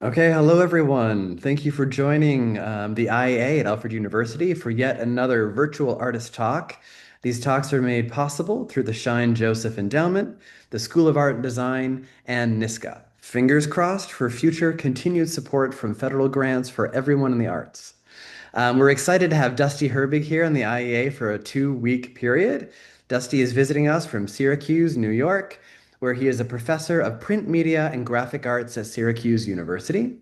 Okay, hello everyone. Thank you for joining the IEA at Alfred University for yet another virtual artist talk. These talks are made possible through the Shine Joseph Endowment, the School of Art and Design, and NISCA. Fingers crossed for future continued support from federal grants for everyone in the arts. We're excited to have Dusty Herbig here on the IEA for a 2-week period. Dusty is visiting us from Syracuse, New York, where he is a professor of print media and graphic arts at Syracuse University.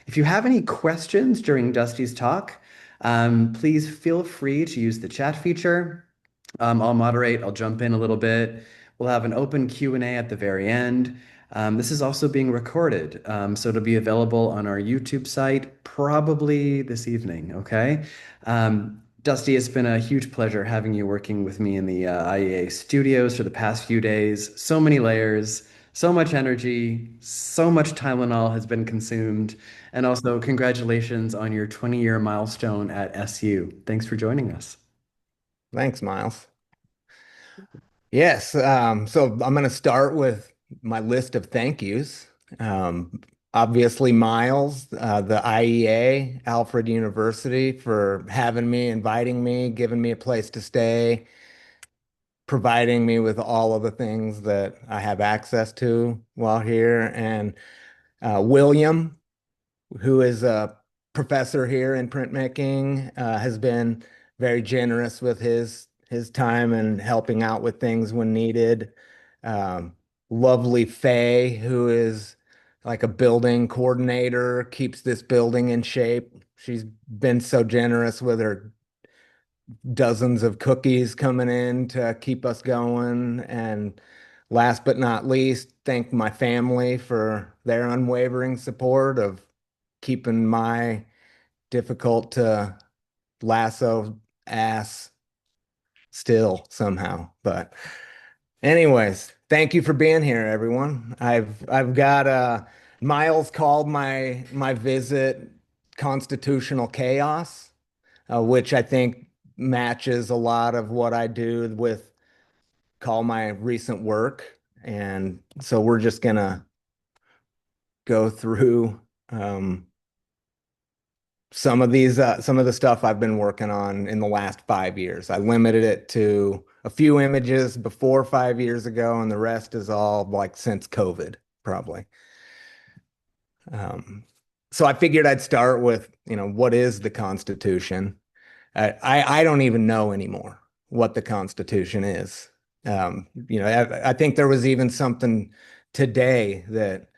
If you have any questions during Dusty's talk, please feel free to use the chat feature. I'll moderate, I'll jump in a little bit. We'll have an open Q&A at the very end. This is also being recorded, so it'll be available on our YouTube site probably this evening, okay? Dusty, it's been a huge pleasure having you working with me in the IEA studios for the past few days. So many layers, so much energy, so much Tylenol has been consumed, and also congratulations on your 20-year milestone at SU. Thanks for joining us. Thanks, Miles. Yes, so I'm going to start with my list of thank yous. Um, Obviously, Miles, the IEA, Alfred University, for having me, inviting me, giving me a place to stay, providing me with all of the things that I have access to while here, and William, who is a professor here in printmaking, has been very generous with his time and helping out with things when needed. Um, Lovely Faye, who is like a building coordinator, keeps this building in shape. She's been so generous with her dozens of cookies coming in to keep us going. And last but not least, thank my family for their unwavering support of keeping my difficult to lasso ass still somehow. But anyways, thank you for being here, everyone. I've got Miles called my visit constitutional chaos, which I think matches a lot of what I do with call my recent work. And so we're just gonna go through some of the stuff I've been working on in the last 5 years. I limited it to a few images before 5 years ago, and the rest is all like since COVID, probably. Um, so I figured I'd start with, what is the Constitution? I don't even know anymore what the Constitution is. I think there was even something today that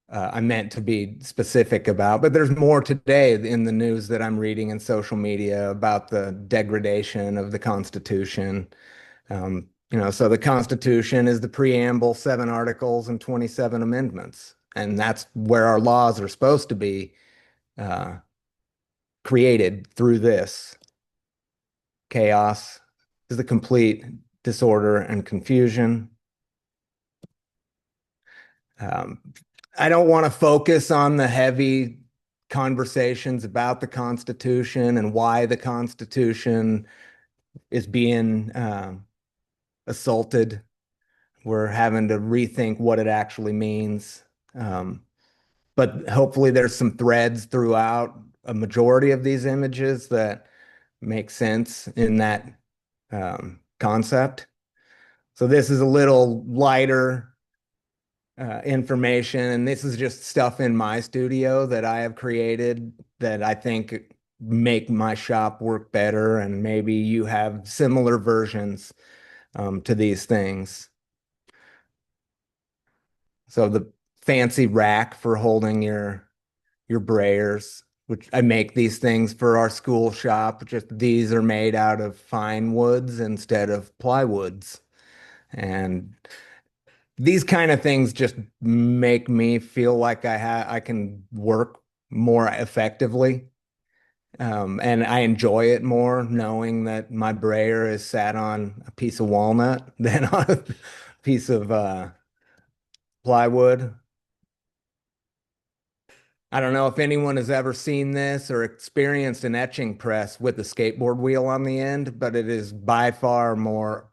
I meant to be specific about, but there's more today in the news that I'm reading in social media about the degradation of the Constitution. So the Constitution is the preamble, 7 articles, and 27 amendments, and that's where our laws are supposed to be uh, created through this. Chaos is the complete disorder and confusion. Um, I don't want to focus on the heavy conversations about the Constitution and why the Constitution is being assaulted. We're having to rethink what it actually means. But hopefully, there's some threads throughout a majority of these images that make sense in that concept. So, this is a little lighter information, and this is just stuff in my studio that I have created that I think make my shop work better, and maybe you have similar versions to these things. So the fancy rack for holding your brayers, which I make these things for our school shop. Just these are made out of fine woods instead of plywoods, and these kind of things just make me feel like I can work more effectively. And I enjoy it more knowing that my brayer is sat on a piece of walnut than on a piece of plywood. I don't know if anyone has ever seen this or experienced an etching press with a skateboard wheel on the end, but it is by far more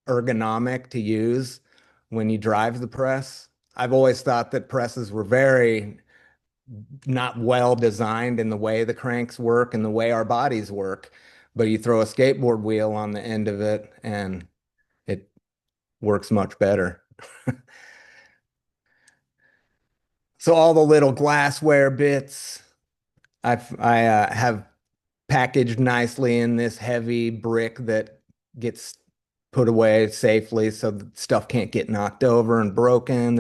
ergonomic to use when you drive the press. I've always thought that presses were very not well designed in the way the cranks work and the way our bodies work. But you throw a skateboard wheel on the end of it and it works much better. So all the little glassware bits I have packaged nicely in this heavy brick that gets put away safely so the stuff can't get knocked over and broken.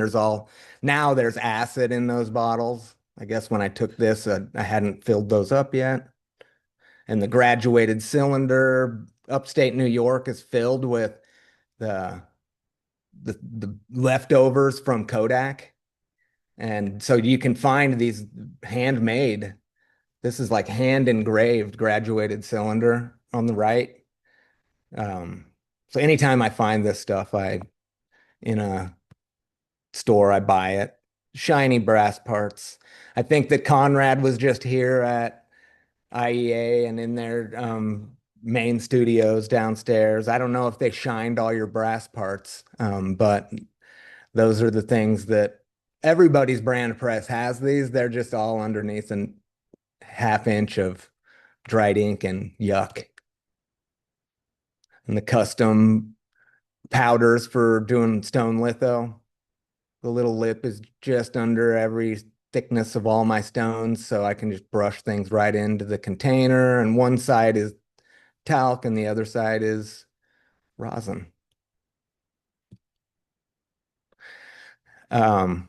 Now there's acid in those bottles. I guess when I took this, I hadn't filled those up yet. And the graduated cylinder, upstate New York is filled with the the leftovers from Kodak. And so you can find these handmade. This is like hand engraved graduated cylinder on the right. Um, so anytime I find this stuff, I in a store, I buy it. Shiny brass parts. I think that Conrad was just here at IEA and in their main studios downstairs. I don't know if they shined all your brass parts, but those are the things that everybody's brand press has these. They're just all underneath a half inch of dried ink and yuck. And the custom powders for doing stone litho. The little lip is just under every thickness of all my stones, so I can just brush things right into the container. And one side is talc and the other side is rosin. Um,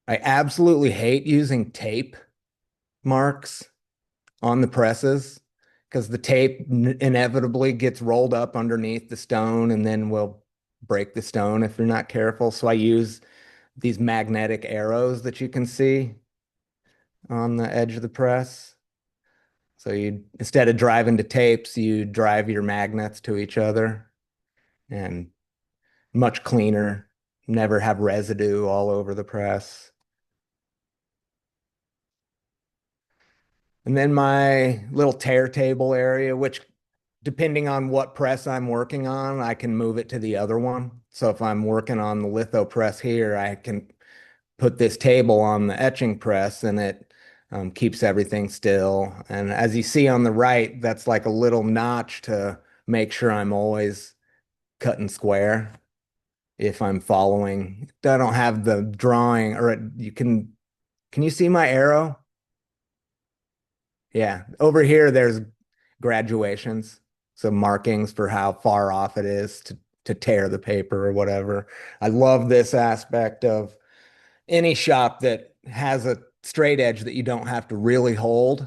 I absolutely hate using tape marks on the presses because the tape inevitably gets rolled up underneath the stone and then will break the stone if you're not careful. So I use these magnetic arrows that you can see on the edge of the press. So you instead of driving to tapes, you drive your magnets to each other and much cleaner, never have residue all over the press. And then my little tear table area, which depending on what press I'm working on, I can move it to the other one. So if I'm working on the litho press here, I can put this table on the etching press and it keeps everything still. And as you see on the right, that's like a little notch to make sure I'm always cutting square if I'm following. I don't have the drawing or can you see my arrow? Yeah, over here there's graduations, so markings for how far off it is to tear the paper or whatever. I love this aspect of any shop that has a straight edge that you don't have to really hold.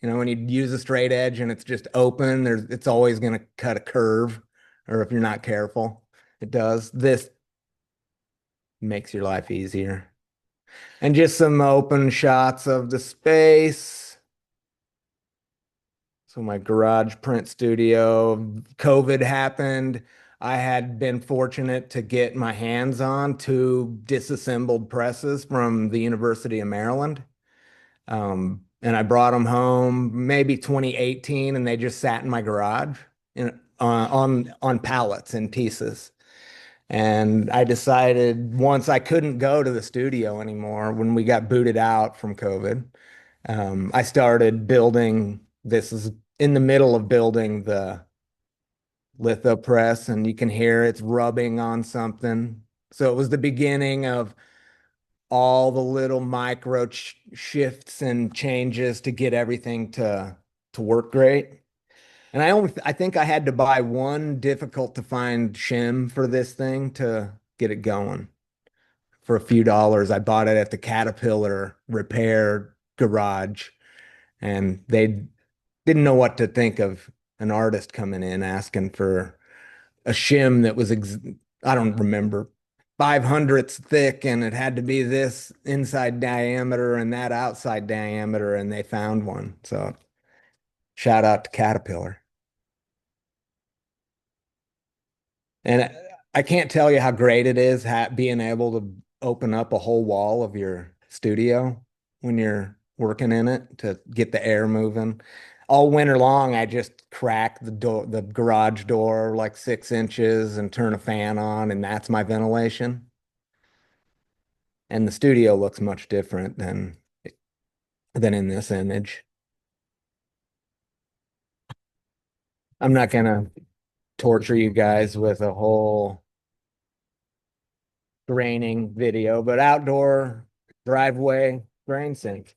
You know, when you use a straight edge and it's just open, it's always going to cut a curve, or if you're not careful, it does. This makes your life easier. And just some open shots of the space. So my garage print studio, COVID happened. I had been fortunate to get my hands on two disassembled presses from the University of Maryland. And I brought them home maybe 2018, and they just sat in my garage on pallets and pieces. And I decided once I couldn't go to the studio anymore when we got booted out from COVID, I started building. This is in the middle of building the litho press, and you can hear it's rubbing on something. So it was the beginning of all the little micro shifts and changes to get everything to work great. And I think I had to buy one difficult to find shim for this thing to get it going. For a few dollars, I bought it at the Caterpillar repair garage, and they didn't know what to think of an artist coming in asking for a shim that was I don't remember 5/100ths thick and it had to be this inside diameter and that outside diameter, and they found one. So shout out to Caterpillar. And I can't tell you how great it is being able to open up a whole wall of your studio when you're working in it to get the air moving. All winter long, I just crack the garage door like 6 inches and turn a fan on, and that's my ventilation. And the studio looks much different than than in this image. I'm not gonna torture you guys with a whole graining video, but outdoor driveway grain sink.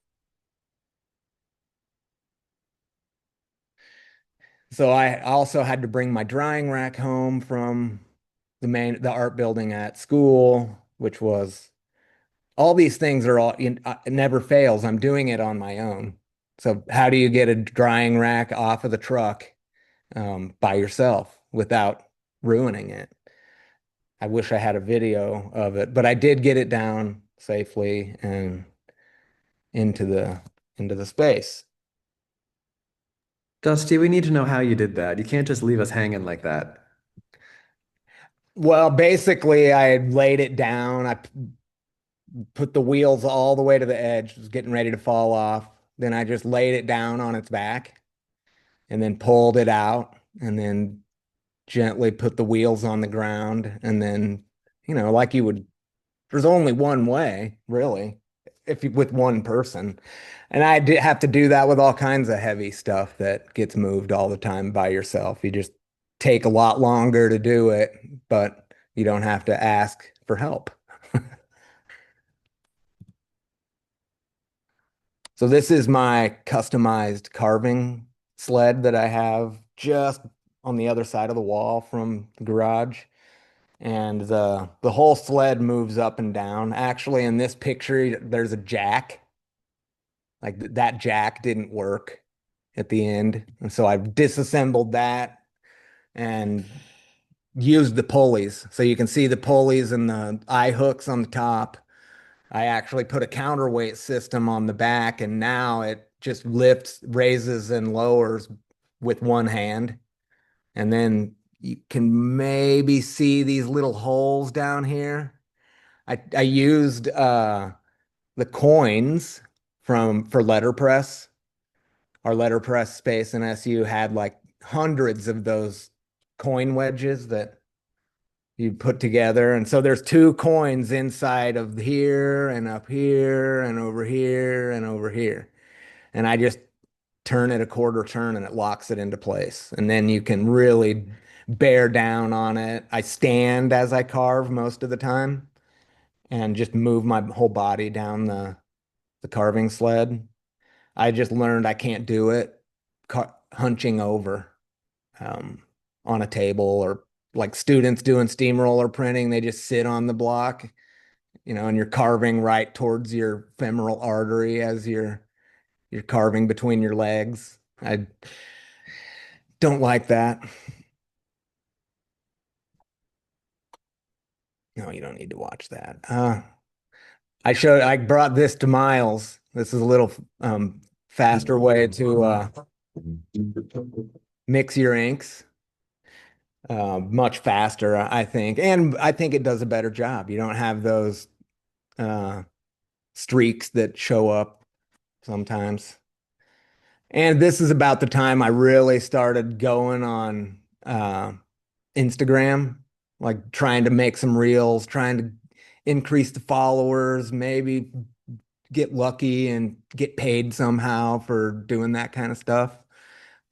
So I also had to bring my drying rack home from the art building at school, which was all these things are all it never fails. I'm doing it on my own. So how do you get a drying rack off of the truck by yourself without ruining it? I wish I had a video of it, but I did get it down safely and into the space. Dusty, we need to know how you did that. You can't just leave us hanging like that. Well, basically, I had laid it down. I put the wheels all the way to the edge, was getting ready to fall off. Then I just laid it down on its back and then pulled it out and then gently put the wheels on the ground. And then, like you would, there's only one way, really, if you with one person. And I did have to do that with all kinds of heavy stuff that gets moved all the time by yourself. You just take a lot longer to do it, but you don't have to ask for help. So this is my customized carving sled that I have just on the other side of the wall from the garage. And the whole sled moves up and down. Actually, in this picture, there's a jack. Like that jack didn't work at the end. And so I've disassembled that and used the pulleys. So you can see the pulleys and the eye hooks on the top. I actually put a counterweight system on the back, and now it just lifts, raises, and lowers with one hand. And then you can maybe see these little holes down here. I used the coins from for letterpress. Our letterpress space in SU had like hundreds of those coin wedges that you put together. And so there's two coins inside of here and up here and over here and over here. And I just turn it a quarter turn and it locks it into place. And then you can really bear down on it. I stand as I carve most of the time and just move my whole body down the carving sled. I just learned I can't do it hunching over um, on a table or like students doing steamroller printing, they just sit on the block, and you're carving right towards your femoral artery as you're carving between your legs. I don't like that. No, you don't need to watch that. I brought this to Miles. This is a little faster way to mix your inks. Much faster, I think. And I think it does a better job. You don't have those uh, streaks that show up sometimes. And this is about the time I really started going on Instagram, like trying to make some reels, trying to increase the followers, maybe get lucky and get paid somehow for doing that kind of stuff.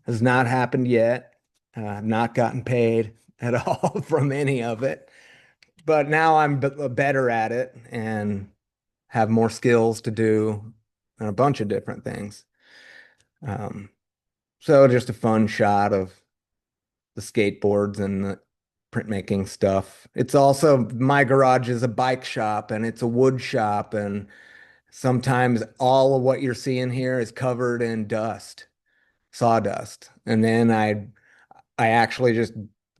Has not happened yet. Not gotten paid at all from any of it. But now I'm better at it and have more skills to do a bunch of different things. Um, so just a fun shot of the skateboards and the printmaking stuff. It's also my garage is a bike shop and it's a wood shop, and sometimes all of what you're seeing here is covered in dust, sawdust. And then I actually just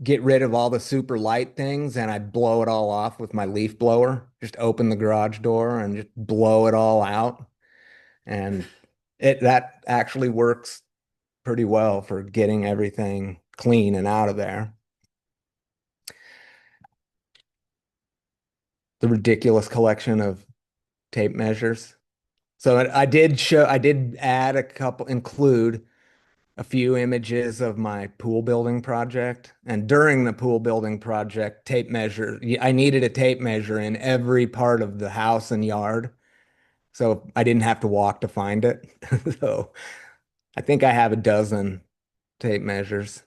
get rid of all the super light things and I blow it all off with my leaf blower. Just open the garage door and just blow it all out. And that actually works pretty well for getting everything clean and out of there. The ridiculous collection of tape measures. So I did include a few images of my pool building project. And during the pool building project, I needed a tape measure in every part of the house and yard. So I didn't have to walk to find it. So I think I have a dozen tape measures.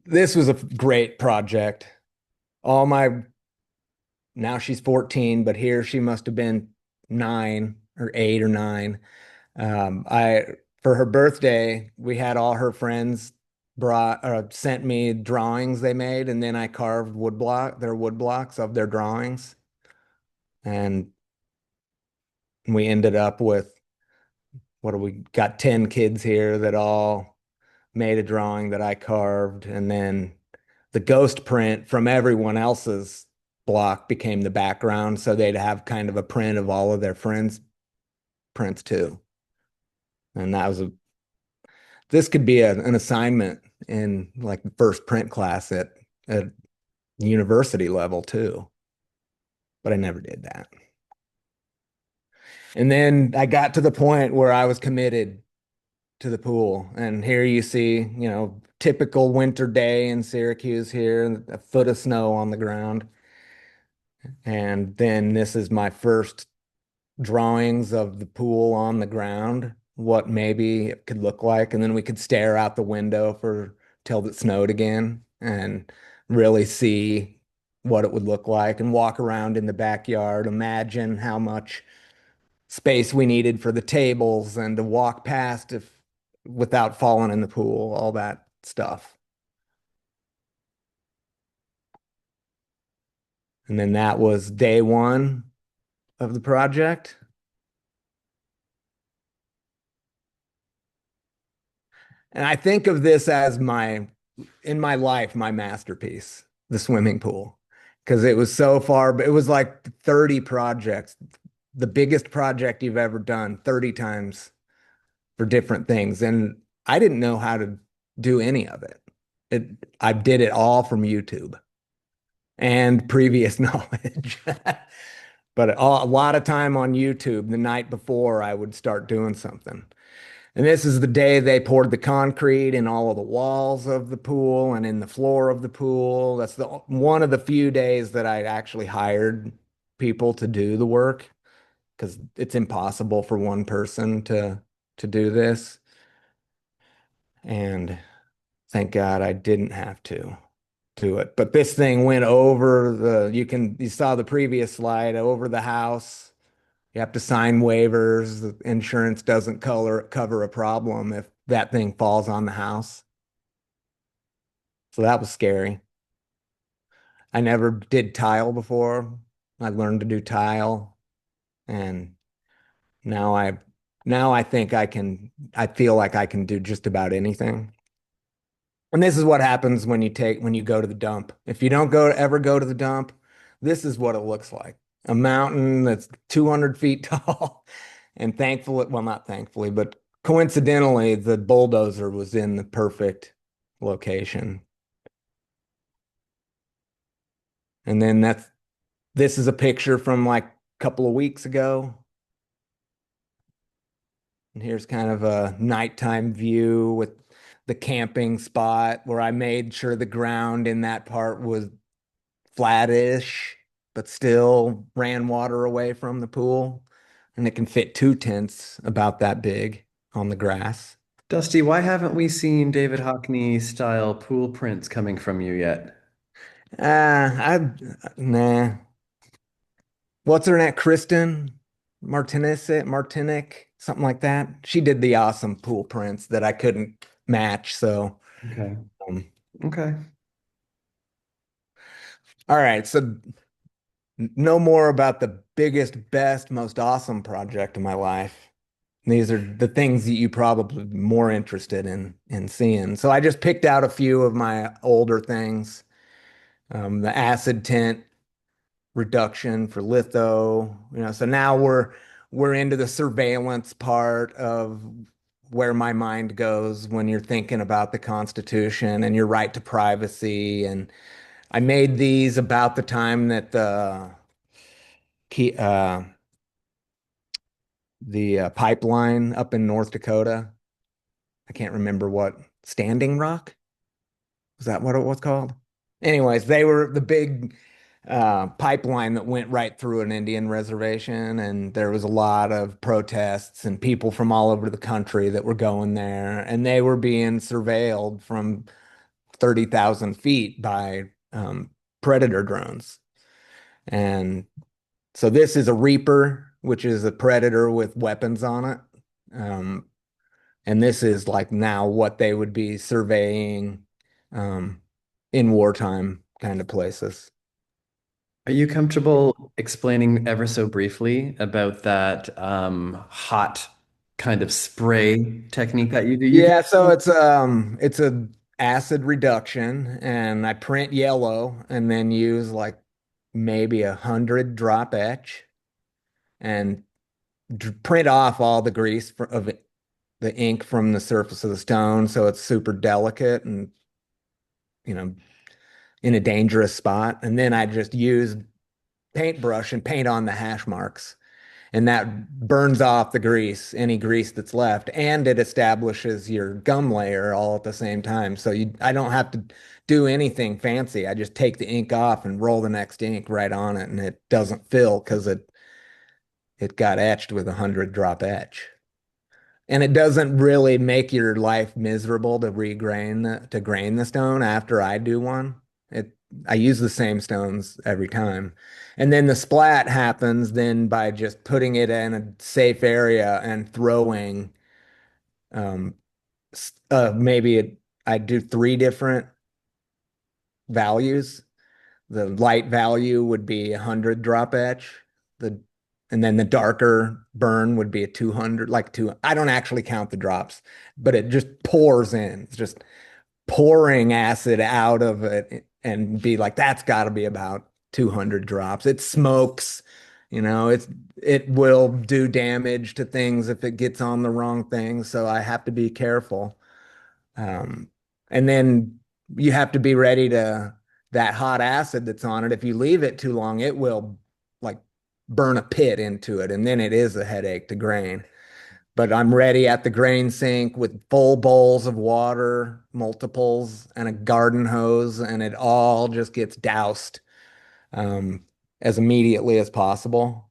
This was a great project. All my, now she's 14, but here she must have been 9 or 8 or 9. I For her birthday, we had all her friends brought sent me drawings they made, and then I carved their wood blocks of their drawings, and we ended up with what do we got 10 kids here that all made a drawing that I carved, and then the ghost print from everyone else's block became the background, so they'd have kind of a print of all of their friends' prints too. And that was a this could be an assignment in like the first print class at university level too, but I never did that. And then I got to the point where I was committed to the pool. And here you see, typical winter day in Syracuse here, a foot of snow on the ground. And then this is my first drawings of the pool on the ground, what maybe it could look like. And then we could stare out the window for till it snowed again and really see what it would look like and walk around in the backyard, imagine how much space we needed for the tables and to walk past if without falling in the pool, all that stuff. And then that was day one of the project. And I think of this as in my life, my masterpiece, the swimming pool, because it was so far, but it was like 30 projects, the biggest project you've ever done 30 times for different things. And I didn't know how to do any of it. I did it all from YouTube and previous knowledge. But a lot of time on YouTube the night before I would start doing something. And this is the day they poured the concrete in all of the walls of the pool and in the floor of the pool. That's the one of the few days that I actually hired people to do the work because it's impossible for one person to do this. And thank God I didn't have to do it. But this thing went over you saw the previous slide over the house. You have to sign waivers. The insurance doesn't cover a problem if that thing falls on the house. So that was scary. I never did tile before. I learned to do tile, and now I now I think I feel like I can do just about anything. And this is what happens when you go to the dump. If you don't ever go to the dump, this is what it looks like. A mountain that's 200 feet tall. And thankfully, well, not thankfully, but coincidentally, the bulldozer was in the perfect location. And then this is a picture from like a couple of weeks ago. And here's kind of a nighttime view with the camping spot where I made sure the ground in that part was flattish, but still ran water away from the pool. And it can fit 2 tents about that big on the grass. Dusty, why haven't we seen David Hockney style pool prints coming from you yet? Nah. What's her name? Kristen Martinic, something like that. She did the awesome pool prints that I couldn't match. So, Okay. um, Okay. all right. So, no more about the biggest, best, most awesome project of my life. These are the things that you probably more interested in seeing. So I just picked out a few of my older things. The acid tint reduction for litho, so now we're into the surveillance part of where my mind goes when you're thinking about the Constitution and your right to privacy. And I made these about the time that key, uh, the pipeline up in North Dakota. I can't remember what Standing Rock. Was that what it was called? Anyways, they were the big pipeline that went right through an Indian reservation, and there was a lot of protests and people from all over the country that were going there, and they were being surveilled from 30,000 feet by predator drones. And so this is a Reaper, which is a predator with weapons on it. Um, and this is like now what they would be surveying um, in wartime kind of places. Are you comfortable explaining ever so briefly about that hot kind of spray technique that you do? You can. Yeah, so it's a acid reduction, and I print yellow and then use like maybe 100 drop etch and print off all the grease of the ink from the surface of the stone, so it's super delicate and you know in a dangerous spot. And then I just use paintbrush and paint on the hash marks, and that burns off the grease, any grease that's left, and it establishes your gum layer all at the same time. So I don't have to do anything fancy. I just take the ink off and roll the next ink right on it, and it doesn't fill because it got etched with 100 drop etch. And it doesn't really make your life miserable to grain the stone after I do one. It I use the same stones every time. And then the splat happens then by just putting it in a safe area and throwing um maybe I do three different values. The light value would be 100 drop etch. The and then the darker burn would be a 200, like two. I don't actually count the drops, but it just pours in. It's just pouring acid out of it and be like, that's got to be about 200 drops. It smokes, it will do damage to things if it gets on the wrong thing. So I have to be careful. Um, and then you have to be ready to that hot acid that's on it. If you leave it too long, it will like burn a pit into it, and then it is a headache to grain. But I'm ready at the grain sink with full bowls of water, multiples, and a garden hose, and it all just gets doused um, as immediately as possible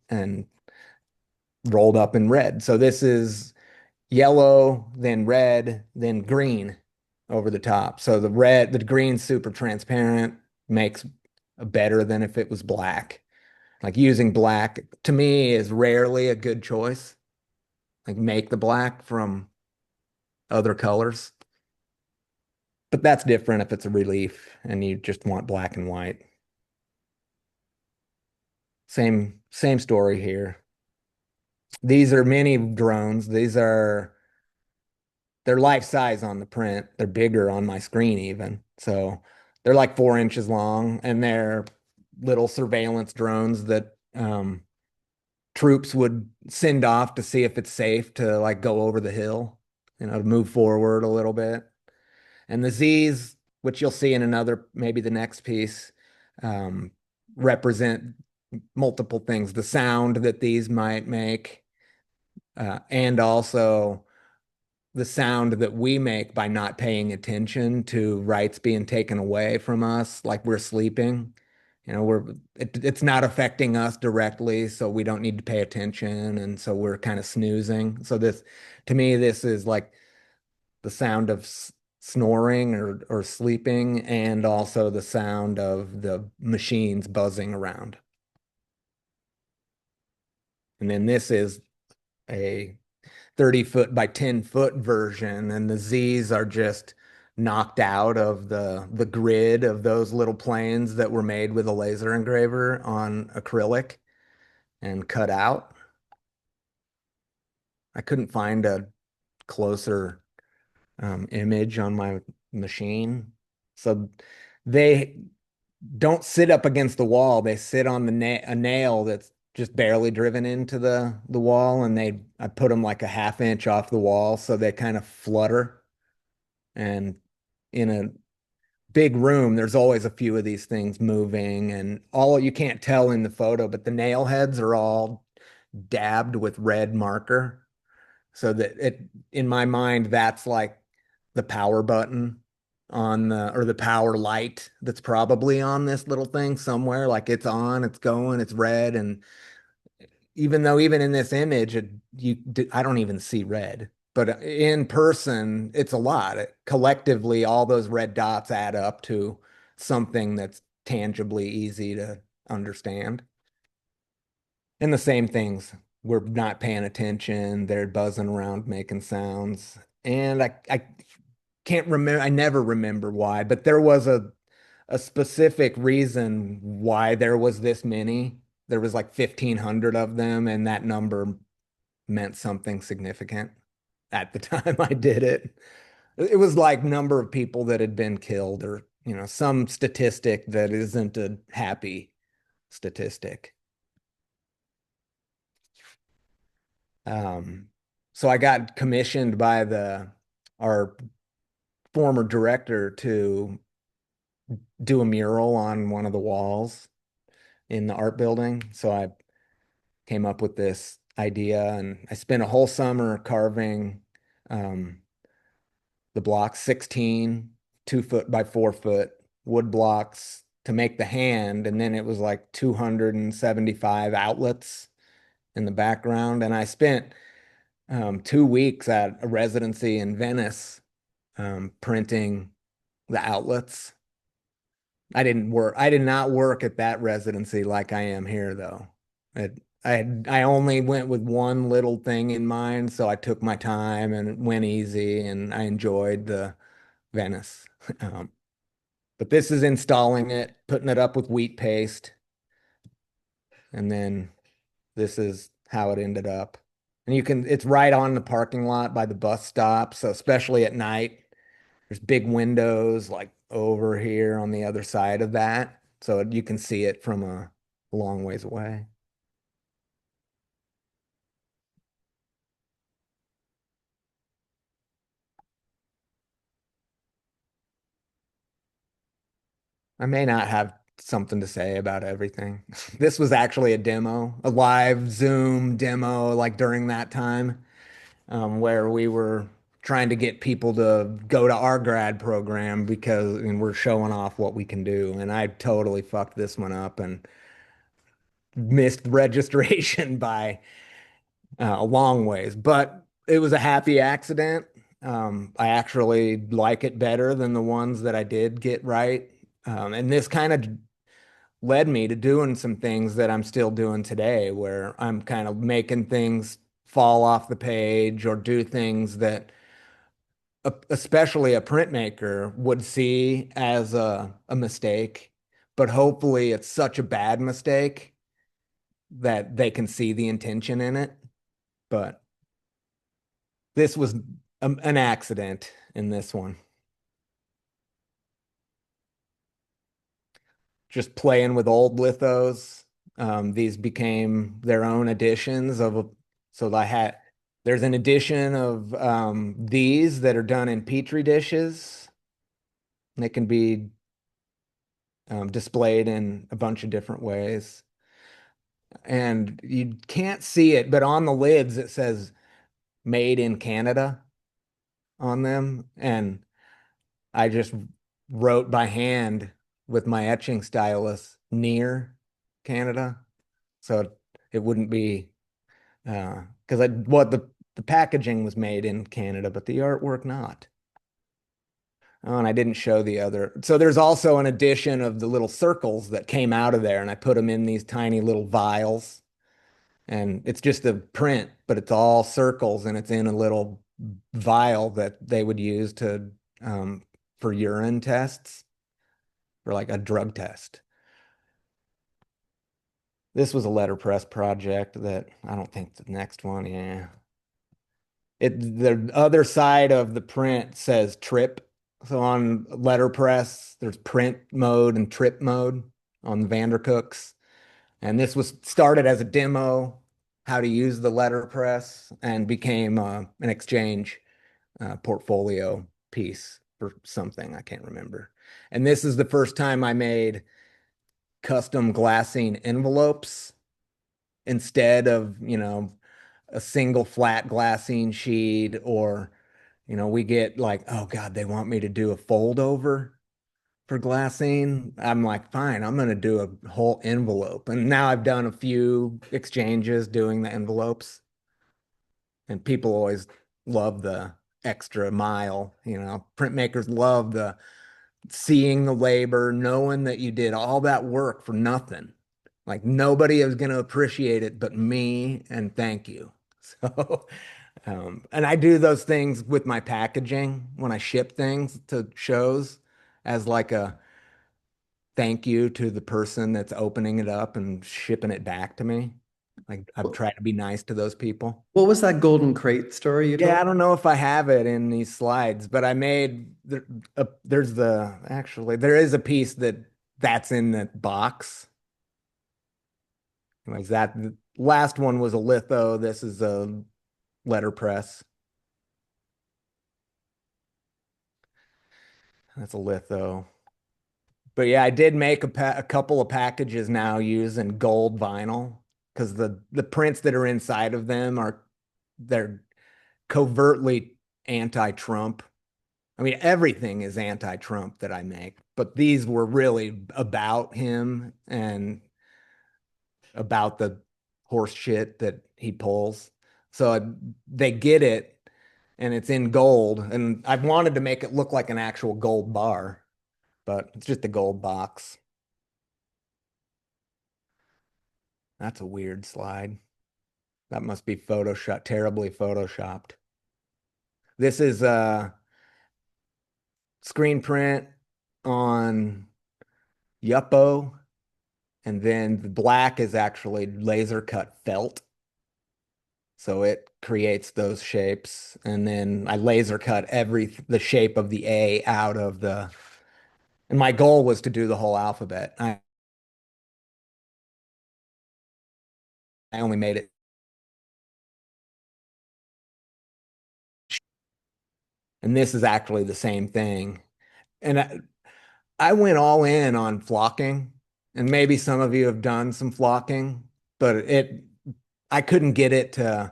and rolled up in red. So this is yellow, then red, then green over the top. So the green's super transparent, makes better than if it was black. Like using black to me is rarely a good choice. Like make the black from other colors. But that's different if it's a relief and you just want black and white. Same story here. These are mini drones. They're life size on the print. They're bigger on my screen even. So they're like 4 inches long, and they're little surveillance drones that troops would send off to see if it's safe to like go over the hill, to move forward a little bit. And the Z's, which you'll see in maybe the next piece, um, represent multiple things. The sound that these might make, and also the sound that we make by not paying attention to rights being taken away from us, like we're sleeping. It's not affecting us directly, so we don't need to pay attention, and so we're kind of snoozing. So to me, this is like the sound of snoring or sleeping, and also the sound of the machines buzzing around. And then this is a 30-foot by 10-foot version, and the Z's are just knocked out of the grid of those little planes that were made with a laser engraver on acrylic and cut out. I couldn't find a closer image on my machine. So they don't sit up against the wall. They sit on a nail that's just barely driven into the wall, and I put them like a half inch off the wall so they kind of flutter. And in a big room, there's always a few of these things moving, and all you can't tell in the photo, but the nail heads are all dabbed with red marker. So that in my mind, that's like the power button. on the or the power light that's probably on this little thing somewhere. Like it's on, it's going, it's red, and even though even in this image, I don't even see red. But in person, it's a lot. Collectively, all those red dots add up to something that's tangibly easy to understand. And the same things. We're not paying attention. They're buzzing around making sounds. And I can't remember, I never remember why, but there was a specific reason why there was this many. There was like 1,500 of them, and that number meant something significant at the time I did it. It was like number of people that had been killed or, some statistic that isn't a happy statistic. Um, so I got commissioned by our former director to do a mural on one of the walls in the art building. So I came up with this idea and I spent a whole summer carving um, the blocks, 16 2 foot by 4 foot wood blocks to make the hand. And then it was like 275 outlets in the background. And I spent 2 weeks at a residency in Venice printing the outlets. I did not work at that residency like I am here though. I only went with one little thing in mind, so I took my time and it went easy and I enjoyed the Venice. Um, but this is installing it, putting it up with wheat paste, and then this is how it ended up. And it's right on the parking lot by the bus stop, so especially at night, there's big windows like over here on the other side of that, so you can see it from a long ways away. I may not have something to say about everything. This was actually a demo, a live Zoom demo, like during that time, where we were trying to get people to go to our grad program because and we're showing off what we can do. And I totally fucked this one up and missed registration by a long ways, but it was a happy accident. I actually like it better than the ones that I did get right. And this kind of led me to doing some things that I'm still doing today, where I'm kind of making things fall off the page or do things that especially a printmaker would see as a mistake, but hopefully it's such a bad mistake that they can see the intention in it. But this was an accident in this one. Just playing with old lithos. These became their own editions so there's an edition of these that are done in petri dishes. They can be displayed in a bunch of different ways. And you can't see it, but on the lids it says made in Canada on them. And I just wrote by hand with my etching stylus near Canada. So it wouldn't be because the packaging was made in Canada, but the artwork not. Oh, and I didn't show the other. So there's also an edition of the little circles that came out of there, and I put them in these tiny little vials. And it's just a print, but it's all circles, and it's in a little vial that they would use to for urine tests, for like a drug test. This was a letterpress project that I don't think the next one, yeah. The other side of the print says trip. So on letterpress, there's print mode and trip mode on the Vandercooks. And this was started as a demo, how to use the letterpress, and became an exchange portfolio piece for something I can't remember. And this is the first time I made custom glassine envelopes instead of, a single flat glassine sheet or, We get like, oh God, they want me to do a fold over for glassine. I'm like, fine, I'm going to do a whole envelope. And now I've done a few exchanges doing the envelopes, and people always love the extra mile. Printmakers love the seeing the labor, knowing that you did all that work for nothing. Like nobody is going to appreciate it but me, and thank you. So, and I do those things with my packaging when I ship things to shows as like a thank you to the person that's opening it up and shipping it back to me. Like I've What tried to be nice to those people. what was that golden crate story you Yeah, told? I don't know if I have it in these slides, but I made there's actually there is a piece that's in the box. Like that the last one was a litho. This is a letterpress. That's a litho. But yeah, I did make a couple of packages now using gold vinyl because the prints that are inside of them they're covertly anti-Trump. I mean, everything is anti-Trump that I make, but these were really about him and about the horse shit that he pulls. So they get it, and it's in gold. And I've wanted to make it look like an actual gold bar, but it's just a gold box. That's a weird slide. That must be Photoshop, terribly Photoshopped. This is a screen print on Yupo. And then the black is actually laser cut felt. So it creates those shapes. And then I laser cut the shape of the A out of and my goal was to do the whole alphabet. I only made it. And this is actually the same thing. And I went all in on flocking. And maybe some of you have done some flocking, but I couldn't get it to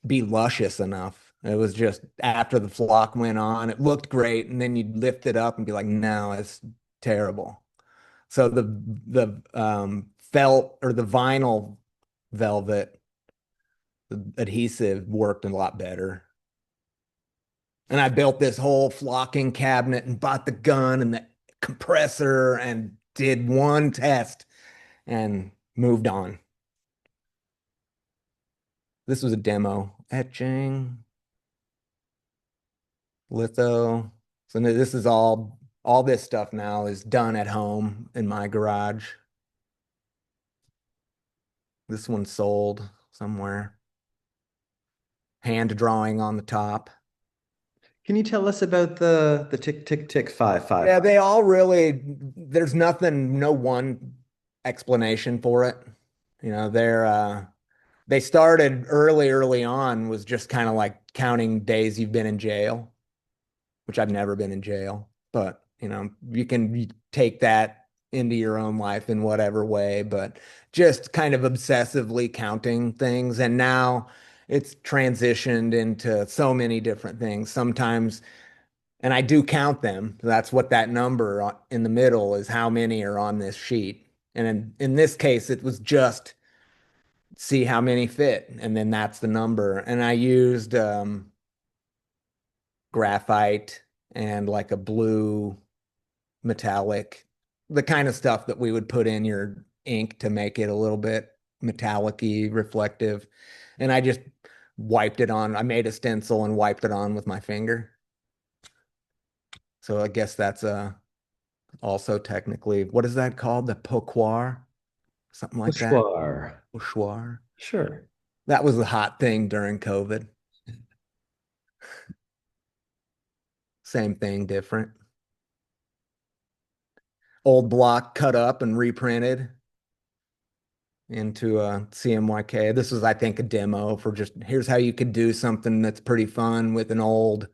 be luscious enough. It was just after the flock went on, it looked great, and then you'd lift it up and be like, no, it's terrible. So the felt or the vinyl velvet, the adhesive worked a lot better. And I built this whole flocking cabinet and bought the gun and the compressor and did one test and moved on. This was a demo. Etching, litho. So this is all this stuff now is done at home in my garage. This one sold somewhere. Hand drawing on the top. Can you tell us about the tick tick tick five five Yeah, five? they all really, there's nothing, no one explanation for it. They started early on was just kind of like counting days you've been in jail, which I've never been in jail, but you can take that into your own life in whatever way, but just kind of obsessively counting things. And now it's transitioned into so many different things. Sometimes, and I do count them. That's what that number in the middle is how many are on this sheet. And in this case, it was just see how many fit. And then that's the number. And I used graphite and like a blue metallic, the kind of stuff that we would put in your ink to make it a little bit metallic-y, reflective. And I just wiped it on. I made a stencil and wiped it on with my finger. So I guess that's also technically, what is that called? The pochoir? Something like that. Pochoir. Pochoir. Sure. That was the hot thing during COVID. Same thing, different. Old block cut up and reprinted into a CMYK. This was, I think, a demo for just here's how you could do something that's pretty fun with an old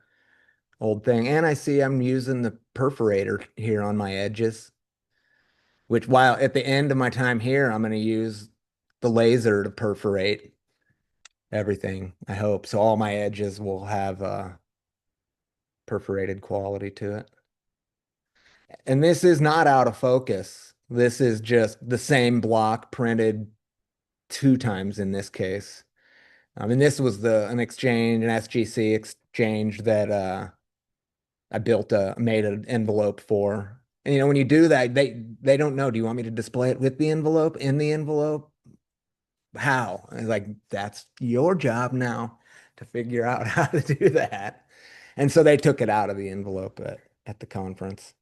thing. And I see I'm using the perforator here on my edges, which while at the end of my time here, I'm going to use the laser to perforate. everything, I hope. So all my edges will have perforated quality to it. And this is not out of focus. This is just the same block printed two times in this case. And this was an exchange, an SGC exchange that I made an envelope for. And when you do that, they don't know. Do you want me to display it with the envelope, in the envelope? How? And it's like, that's your job now to figure out how to do that. And so they took it out of the envelope at the conference.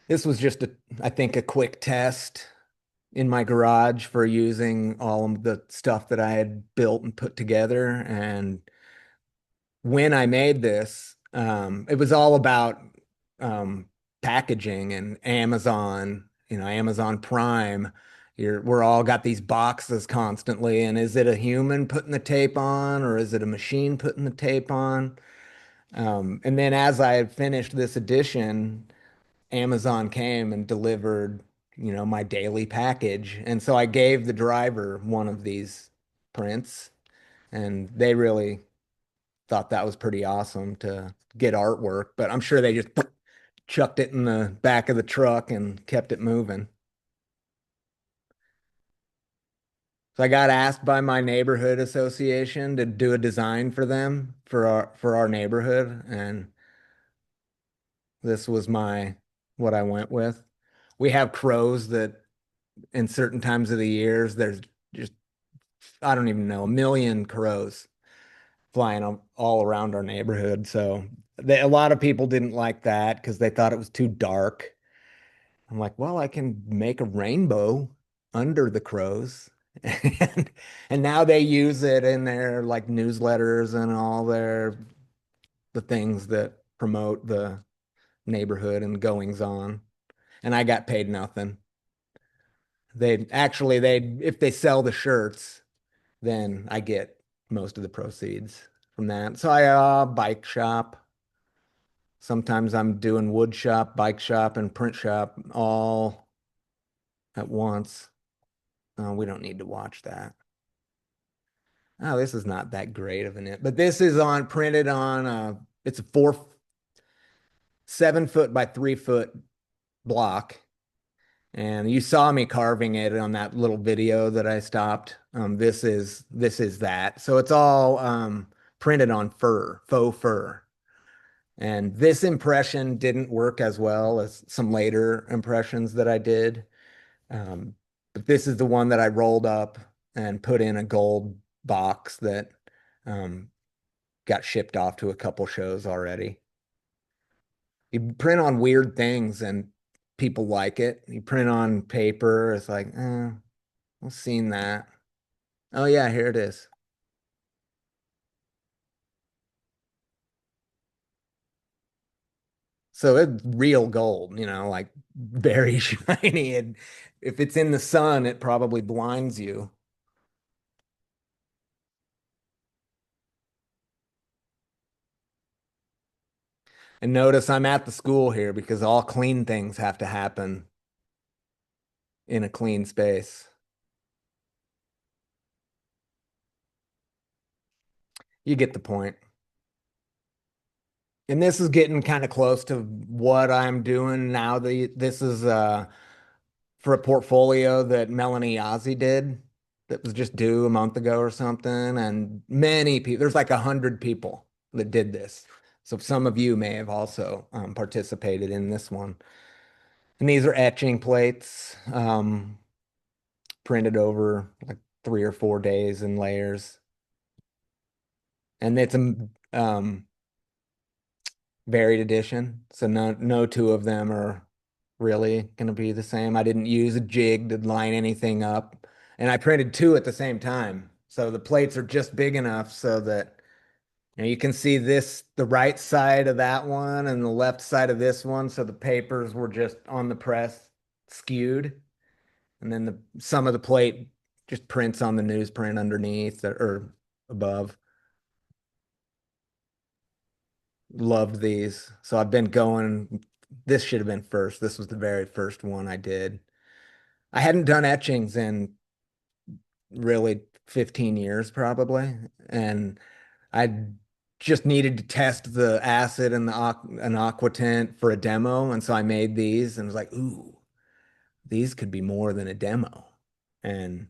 This was just I think a quick test in my garage for using all of the stuff that I had built and put together. And when I made this, it was all about packaging and Amazon, Amazon Prime. We're all got these boxes constantly, and is it a human putting the tape on, or is it a machine putting the tape on? And then as I had finished this edition, Amazon came and delivered, my daily package, and so I gave the driver one of these prints, and they really thought that was pretty awesome to get artwork, but I'm sure they just chucked it in the back of the truck and kept it moving. So I got asked by my neighborhood association to do a design for them for our neighborhood, and this was my what I went with. We have crows that in certain times of the years there's just I don't even know, a million crows flying all around our neighborhood. So a lot of people didn't like that because they thought it was too dark. I'm like, well, I can make a rainbow under the crows. And and now they use it in their like newsletters and all the things that promote the neighborhood and goings on. And I got paid nothing. They if they sell the shirts, then I get most of the proceeds from that. So I bike shop. Sometimes I'm doing wood shop, bike shop, and print shop all at once. We don't need to watch that. Oh, this is not that great of an it, but this is on printed on it's a 7 foot by 3 foot block. And you saw me carving it on that little video that I stopped. This is that. So it's all printed on fur, faux fur. And this impression didn't work as well as some later impressions that I did. Um, but this is the one that I rolled up and put in a gold box that um, got shipped off to a couple shows already. You print on weird things and people like it. You print on paper, it's like, I've seen that. Oh yeah, here it is. So it's real gold, like very shiny. And if it's in the sun, it probably blinds you. And notice I'm at the school here because all clean things have to happen in a clean space. You get the point. And this is getting kind of close to what I'm doing now. This is for a portfolio that Melanie Ozzie did that was just due a month ago or something. And many people, there's like 100 people that did this. So some of you may have also participated in this one. And these are etching plates, printed over like 3 or 4 days in layers. And it's a varied edition. So no two of them are really going to be the same. I didn't use a jig to line anything up. And I printed two at the same time. So the plates are just big enough so that you can see the right side of that one and the left side of this one. So the papers were just on the press skewed. And then some of the plate just prints on the newsprint underneath or above. Loved these. So I've been going, this should have been first. This was the very first one I did. I hadn't done etchings in really 15 years probably. And I just needed to test the acid and an aquatant for a demo. And so I made these and was like, ooh, these could be more than a demo. And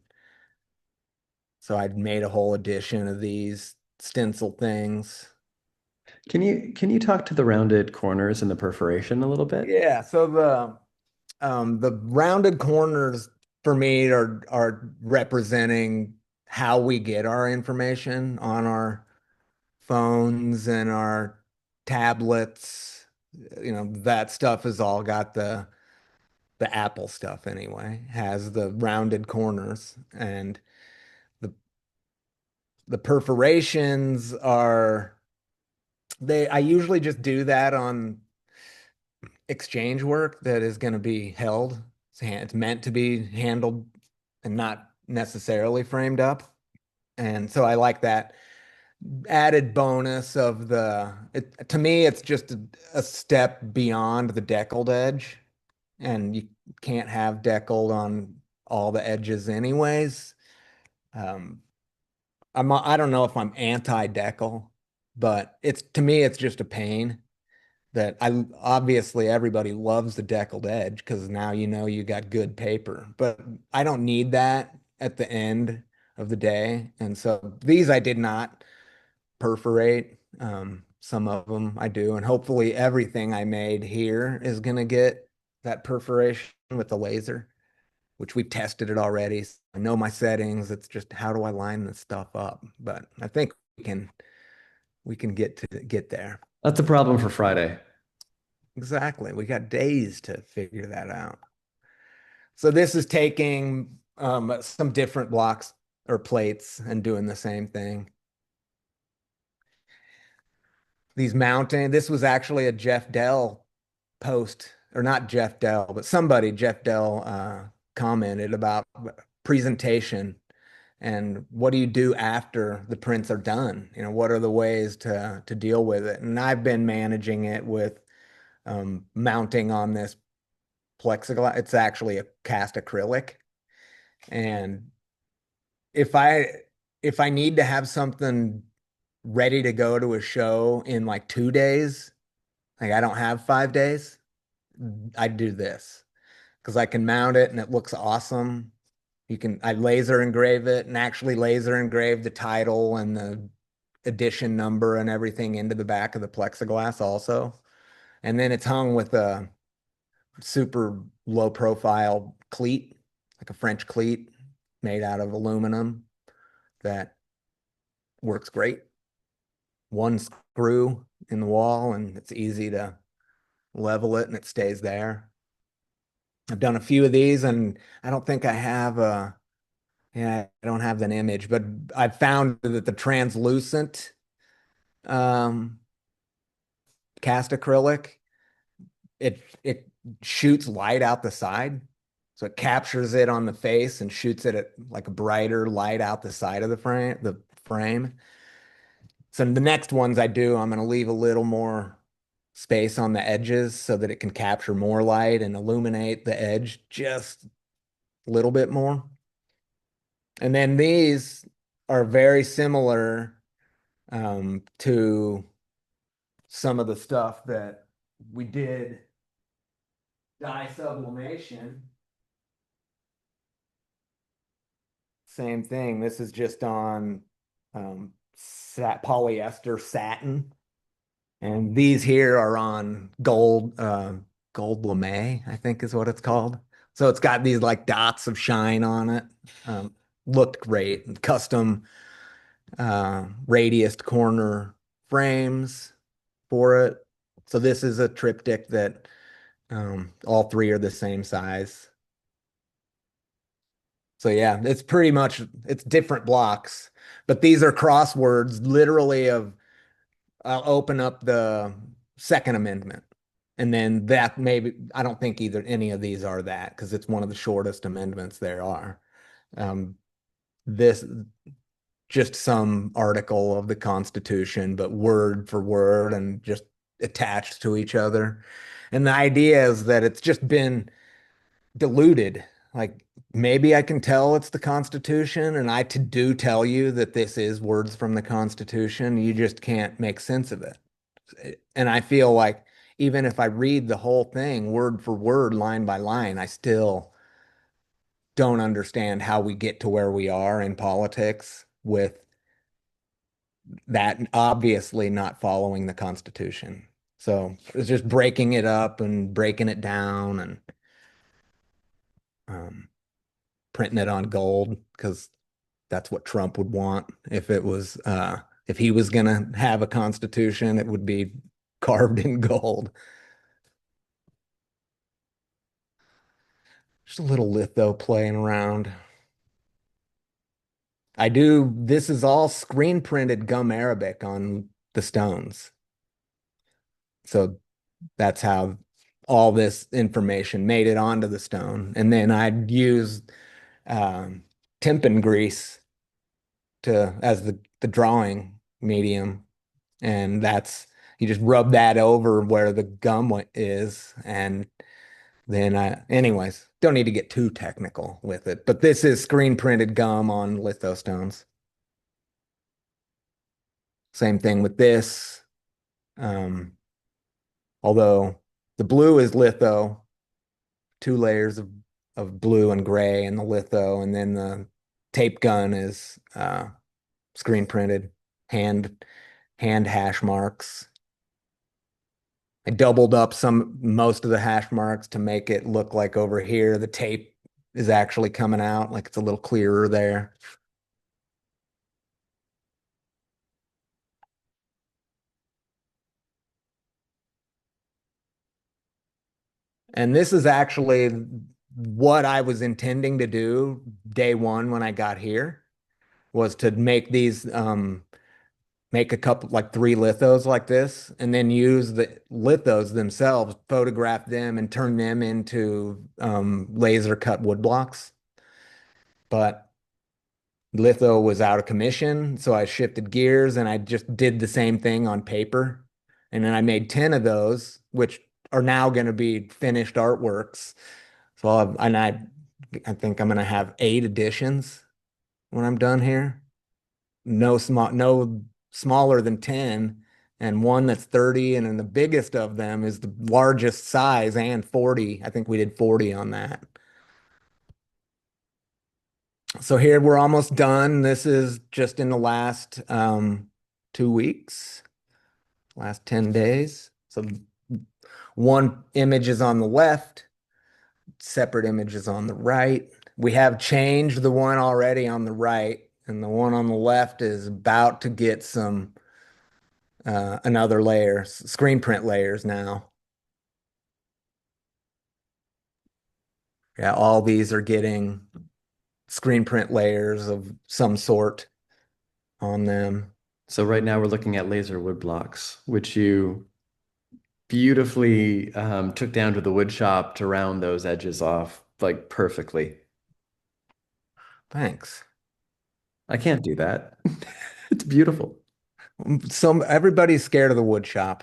so I made a whole edition of these stencil things. Can you talk to the rounded corners and the perforation a little bit? Yeah, so the rounded corners for me are representing how we get our information on our phones and our tablets. You know, that stuff has all got the Apple stuff anyway, has the rounded corners, and the the perforations are they I usually just do that on exchange work that is going to be held. It's meant to be handled and not necessarily framed up. And so I like that added bonus of to me, it's just a step beyond the deckled edge. And you can't have deckled on all the edges anyways. Um, I don't know if I'm anti-deckle, but it's to me, it's just a pain that I obviously everybody loves the deckled edge because now you know you got good paper, but I don't need that at the end of the day. And so these I did not perforate. Some of them I do, and hopefully everything I made here is gonna get that perforation with the laser, which we've tested it already. So I know my settings. It's just how do I line this stuff up? But I think we can get there. That's a problem for Friday. Exactly. We got days to figure that out. So this is taking some different blocks or plates and doing the same thing. These mounting, this was actually a Jeff Dell post, or not Jeff Dell, but somebody, Jeff Dell, commented about presentation and what do you do after the prints are done? You know, what are the ways to deal with it? And I've been managing it with mounting on this plexiglass. It's actually a cast acrylic. And if I if I need to have something ready to go to a show in like 2 days, like I don't have 5 days, I do this because I can mount it and it looks awesome. I laser engrave it and actually laser engrave the title and the edition number and everything into the back of the plexiglass also. And then it's hung with a super low profile cleat, like a French cleat made out of aluminum that works great. One screw in the wall and it's easy to level it and it stays there. I've done a few of these and I don't think I have yeah, I don't have an image, but I've found that the translucent um, cast acrylic, it shoots light out the side. So it captures it on the face and shoots it at like a brighter light out the side of the frame. So the next ones I do, I'm going to leave a little more space on the edges so that it can capture more light and illuminate the edge just a little bit more. And then these are very similar to some of the stuff that we did dye sublimation. Same thing. This is just on polyester satin. And these here are on gold lame, I think is what it's called. So it's got these like dots of shine on it. Um, Looked great. Custom radiused corner frames for it. So this is a triptych that all three are the same size. So yeah, it's different blocks, but these are crosswords literally of I'll open up the Second Amendment. And then that maybe I don't think either any of these are that because it's one of the shortest amendments there are. Um, this just some article of the Constitution, but word for word and just attached to each other. And the idea is that it's just been diluted. Like maybe I can tell it's the Constitution, and do tell you that this is words from the Constitution. You just can't make sense of it. And I feel like even if I read the whole thing word for word, line by line, I still don't understand how we get to where we are in politics with that obviously not following the Constitution. So it's just breaking it up and breaking it down and um, printing it on gold because that's what Trump would want if he was gonna have a constitution, it would be carved in gold. Just a little litho playing around. This is all screen printed gum Arabic on the stones. So that's how all this information made it onto the stone. And then I'd use um, Tempin grease as the drawing medium, and that's you just rub that over where the gum is, and then anyways, don't need to get too technical with it, but this is screen printed gum on lithostones. Same thing with this, um, although the blue is litho, two layers of blue and gray in the litho, and then the tape gun is screen printed, hand hand hash marks. I doubled up most of the hash marks to make it look like over here the tape is actually coming out, like it's a little clearer there. And this is actually what I was intending to do day one when I got here was to make make a couple, like three lithos like this, and then use the lithos themselves, photograph them, and turn them into laser cut wood blocks. But litho was out of commission, so I shifted gears and I just did the same thing on paper. And then I made 10 of those, which are now going to be finished artworks. So I think I'm going to have 8 editions when I'm done here. No smaller than 10, and one that's 30, and then the biggest of them is the largest size and 40. I think we did 40 on that. So here we're almost done. This is just in the last 2 weeks, last 10 days. So one image is on the left, separate images on the right. We have changed the one already on the right, and the one on the left is about to get some another layer, screen print layers now. Yeah, all these are getting screen print layers of some sort on them. So right now we're looking at laser wood blocks, which you beautifully took down to the wood shop to round those edges off like perfectly. Thanks. I can't do that. It's beautiful. Everybody's scared of the wood shop.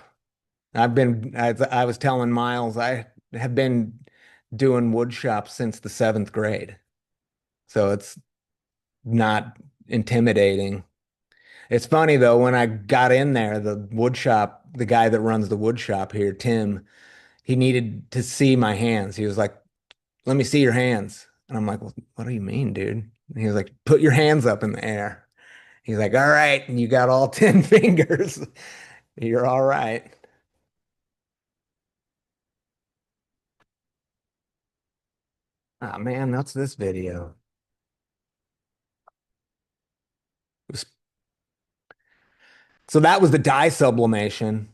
As I was telling Miles, I have been doing wood shop since the 7th grade. So it's not intimidating. It's funny though, when I got in there, the guy that runs the wood shop here, Tim, he needed to see my hands. He was like, "Let me see your hands." And I'm like, "Well, what do you mean, dude?" And he was like, "Put your hands up in the air." He's like, "All right." And you got all 10 fingers. You're all right. Oh man, that's this video. So that was the dye sublimation,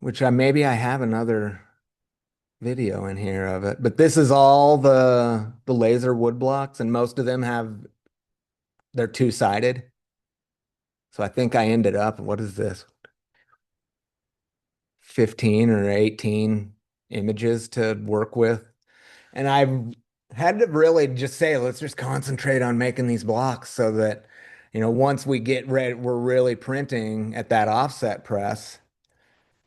which maybe I have another video in here of it. But this is all the laser wood blocks, and most of them they're two-sided. So I think I ended up, what is this? 15 or 18 images to work with. And I had to really just say, let's just concentrate on making these blocks so that, once we get ready, we're really printing at that offset press.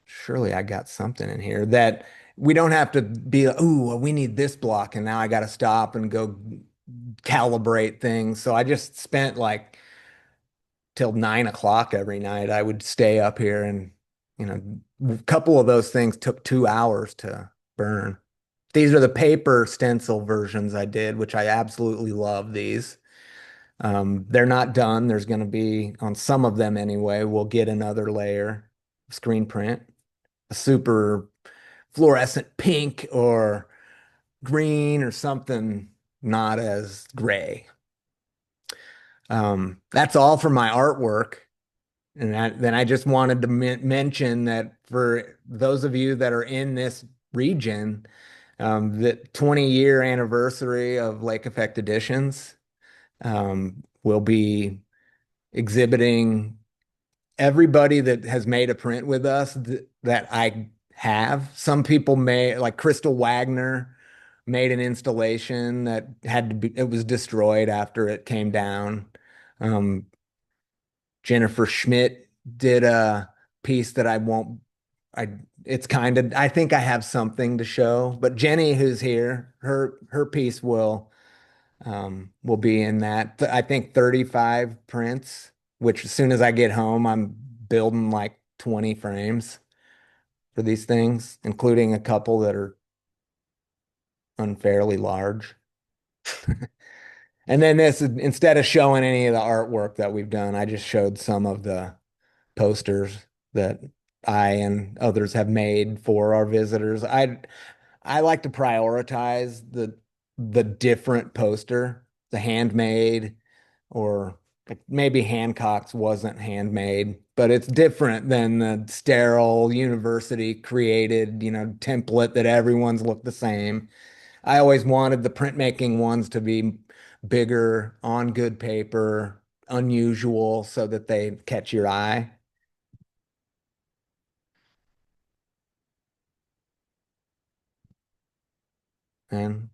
Surely I got something in here that we don't have to be like, ooh, well, we need this block, and now I got to stop and go calibrate things. So I just spent like till 9 o'clock every night. I would stay up here, and you know, a couple of those things took 2 hours to burn. These are the paper stencil versions I did, which I absolutely love these. They're not done. There's going to be, on some of them anyway, we'll get another layer of screen print, a super fluorescent pink or green or something not as gray. That's all for my artwork. And then I just wanted to mention that for those of you that are in this region, the 20-year anniversary of Lake Effect Editions will be exhibiting everybody that has made a print with us that I have. Some people may, like Crystal Wagner, made an installation that had to be, it was destroyed after it came down. Um, Jennifer Schmidt did a piece that I won't, I, it's kind of, I think I have something to show, but Jenny, who's here, her piece will be in that. I think 35 prints, which as soon as I get home, I'm building like 20 frames for these things, including a couple that are unfairly large. And then this, instead of showing any of the artwork that we've done, I just showed some of the posters that I and others have made for our visitors. I like to prioritize the different poster, the handmade, or like maybe Hancock's wasn't handmade, but it's different than the sterile university created, template that everyone's looked the same. I always wanted the printmaking ones to be bigger, on good paper, unusual, so that they catch your eye. And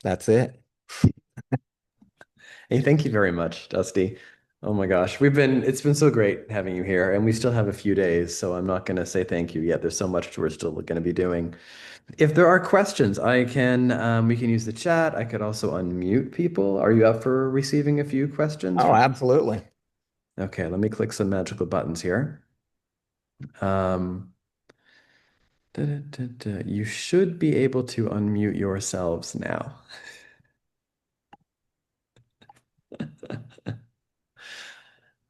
that's it. Hey, thank you very much, Dusty. Oh my gosh, it's been so great having you here, and we still have a few days, so I'm not going to say thank you yet. There's so much we're still going to be doing. If there are questions, we can use the chat. I could also unmute people. Are you up for receiving a few questions Oh, from? absolutely. Okay, let me click some magical buttons here. Um, You should be able to unmute yourselves now.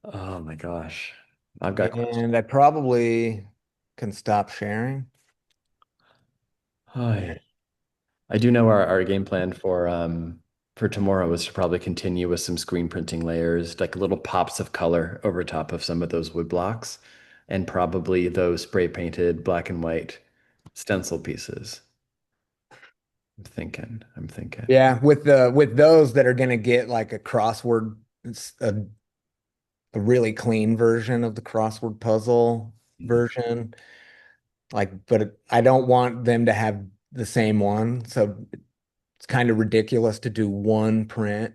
Oh my gosh. I've got questions. And I probably can stop sharing. Hi. I do know our game plan for tomorrow is to probably continue with some screen printing layers, like little pops of color over top of some of those wood blocks, and probably those spray painted black and white stencil pieces. I'm thinking. Yeah, with those that are gonna get like a crossword, a really clean version of the crossword puzzle version. Like, but I don't want them to have the same one. So it's kind of ridiculous to do one print,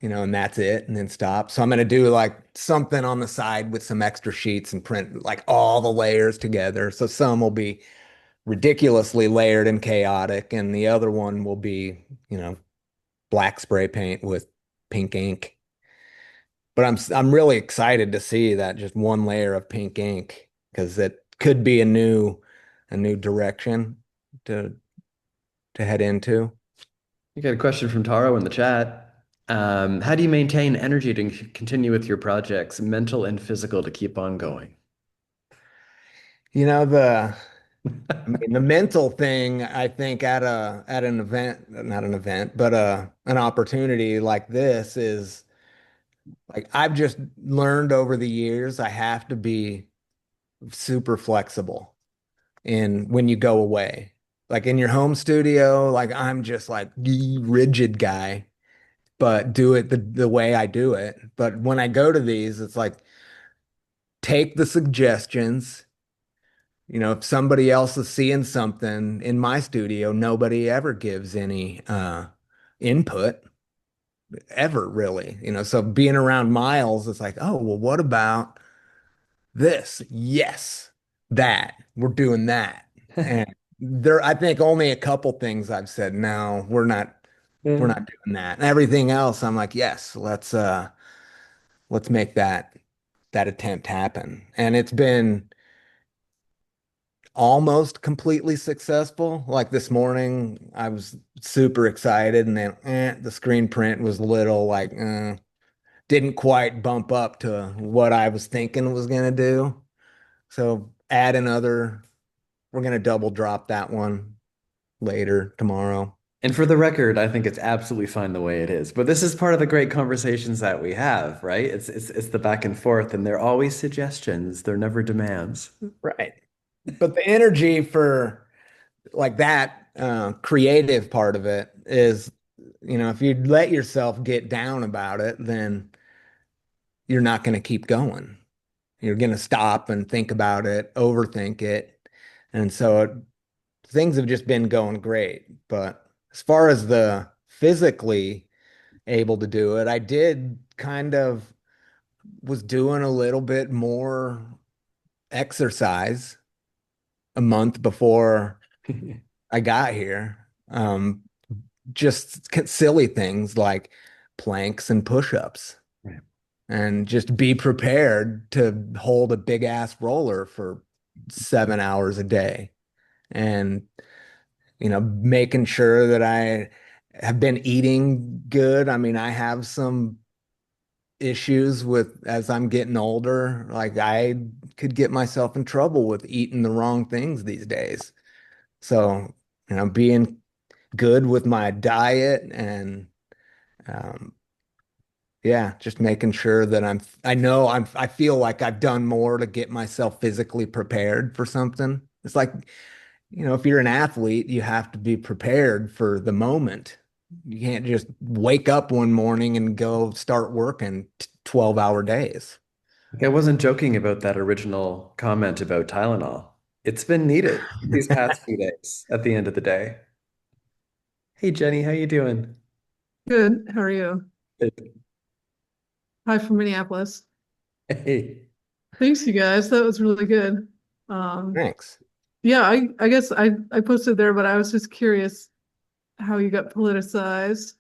and that's it, and then stop. So I'm gonna do like something on the side with some extra sheets and print like all the layers together. So some will be ridiculously layered and chaotic, and the other one will be, black spray paint with pink ink. But I'm really excited to see that just one layer of pink ink because it could be a new direction to head into. You got a question from Taro in the chat. How do you maintain energy to continue with your projects, mental and physical, to keep on going? The mental thing, I think at an event, not an event, but an opportunity like this is like I've just learned over the years I have to be super flexible in when you go away. Like in your home studio, like I'm just like the rigid guy, but do it the way I do it. But when I go to these, it's like take the suggestions. If somebody else is seeing something in my studio, nobody ever gives any input ever really. So being around Miles, it's like, oh, well, what about this? Yes, that. We're doing that. I think only a couple things I've said, no, we're Yeah. not doing that. And everything else, I'm like, yes, let's make that attempt happen. And it's been almost completely successful. Like this morning, I was super excited, and then the screen print was little like didn't quite bump up to what I was thinking it was gonna do. So add another, we're gonna double drop that one later tomorrow. And for the record, I think it's absolutely fine the way it is. But this is part of the great conversations that we have, right? It's the back and forth, and they're always suggestions. They're never demands. Right. But the energy for like that creative part of it is, if you let yourself get down about it, then you're not going to keep going. You're going to stop and think about it, overthink it. And so things have just been going great. But as far as the physically able to do it, I did kind of was doing a little bit more exercise a month before I got here. Just silly things like planks and push-ups, Right. and just be prepared to hold a big ass roller for 7 hours a day. And, making sure that I have been eating good. I mean, I have some issues with as I'm getting older. Like I could get myself in trouble with eating the wrong things these days. So, being good with my diet and um, yeah, just making sure that I feel like I've done more to get myself physically prepared for something. It's like, if you're an athlete, you have to be prepared for the moment. You can't just wake up one morning and go start working 12-hour days. I wasn't joking about that original comment about Tylenol. It's been needed these past few days at the end of the day. Hey Jenny, how you doing? Good. How are you? Good. Hi from Minneapolis. Hey. Thanks, you guys. That was really good. Um, Thanks. yeah, I guess I posted there, but I was just curious how you got politicized.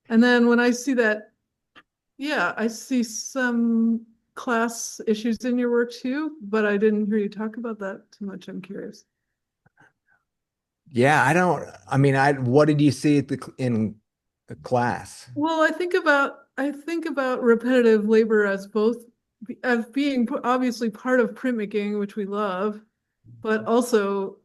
And then when I see that, yeah, I see some class issues in your work too, but I didn't hear you talk about that too much. I'm curious. Yeah, I mean, what did you see in the class? Well, I think about repetitive labor as both as being obviously part of printmaking, which we love, but also,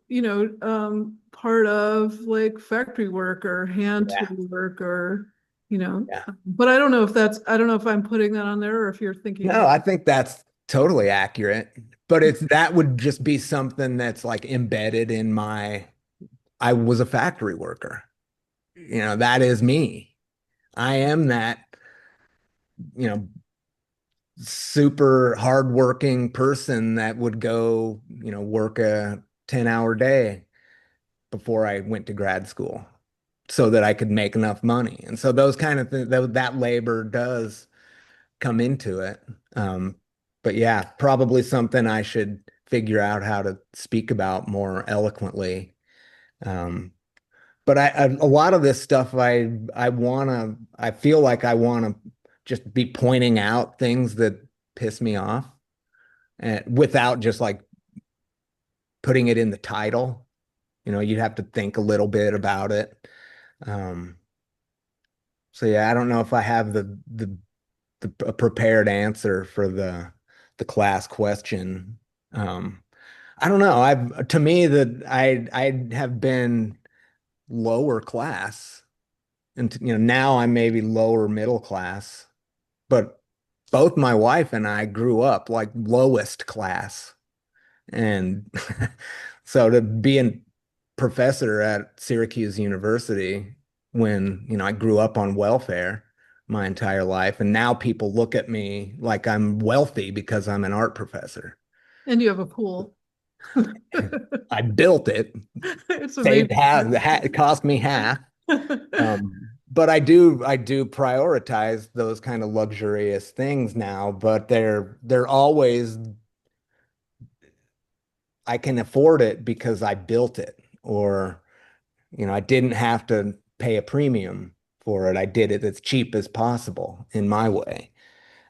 part of like factory work or hand Yeah. tool work or, Yeah. but I don't know if I'm putting that on there or if you're thinking No, about. I think that's totally accurate. But that would just be something that's like embedded in I was a factory worker. That is me. I am that, you know, super hardworking person that would go, work a 10-hour day before I went to grad school so that I could make enough money. And so those kind of things, that labor does come into it. Um, but yeah, probably something I should figure out how to speak about more eloquently. Um, but a lot of this stuff, I feel like I wanna just be pointing out things that piss me off, and without just like putting it in the title. You'd have to think a little bit about it. Um, so yeah, I don't know if I have a prepared answer for the class question. Um, I don't know. To me that I have been lower class, and now I'm maybe lower middle class, but both my wife and I grew up like lowest class. And so to be a professor at Syracuse University when, I grew up on welfare my entire life, and now people look at me like I'm wealthy because I'm an art professor. And you have a pool. I built it, It's saved amazing. half, it cost me half. But I do prioritize those kind of luxurious things now, but they're always I can afford it because I built it. or, I didn't have to pay a premium for it. I did it as cheap as possible in my way.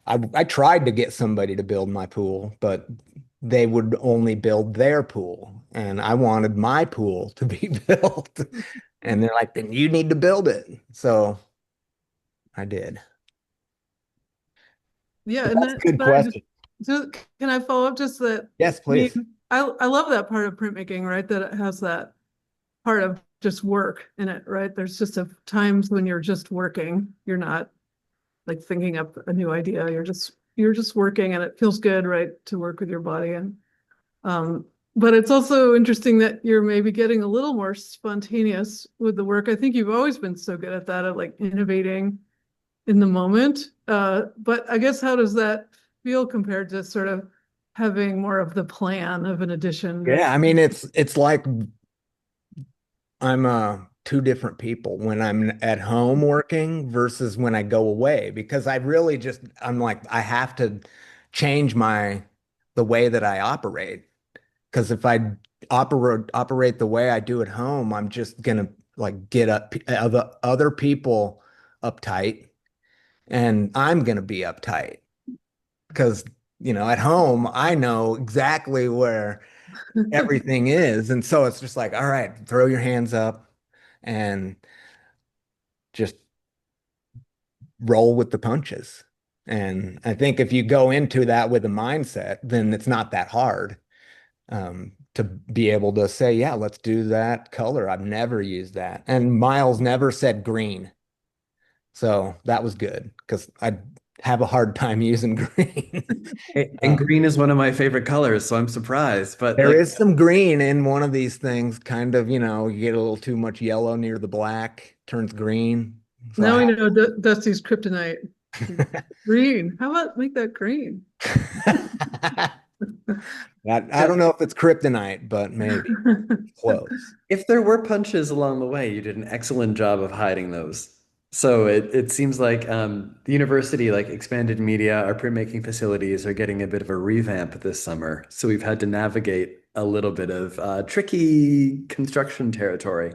I tried to get somebody to build my pool, but they would only build their pool, and I wanted my pool to be built. And they're like, then you need to build it. So I did. Yeah, But and that's then a good sorry, question. just can I follow up just that? Yes, I mean, please. I love that part of printmaking, right? That it has that part of just work in it, right? There's just a times when you're just working. You're not like thinking up a new idea. You're just working and it feels good, right, to work with your body. And but it's also interesting that you're maybe getting a little more spontaneous with the work. I think you've always been so good at that, at like innovating in the moment. But I guess how does that feel compared to sort of having more of the plan of an edition Yeah, that I mean it's like I'm two different people when I'm at home working versus when I go away because I'm like I have to change the way that I operate because if I operate the way I do at home, I'm just gonna like get other people uptight and I'm gonna be uptight because at home I know exactly where everything is. And so it's just like, all right, throw your hands up and just roll with the punches. And I think if you go into that with a mindset, then it's not that hard to be able to say, yeah, let's do that color. I've never used that. And Miles never said green. So that was good because I have a hard time using green. And Uh, green is one of my favorite colors, so I'm surprised. But There like, is some green in one of these things, kind of, you get a little too much yellow near the black, turns green. So now I we know Dusty's kryptonite. Green. How about make that green? have I don't know if it's kryptonite, but maybe close. if there were punches along the way, you did an excellent job of hiding those. So it seems like the university, like expanded media, our printmaking facilities are getting a bit of a revamp this summer. So we've had to navigate a little bit of tricky construction territory.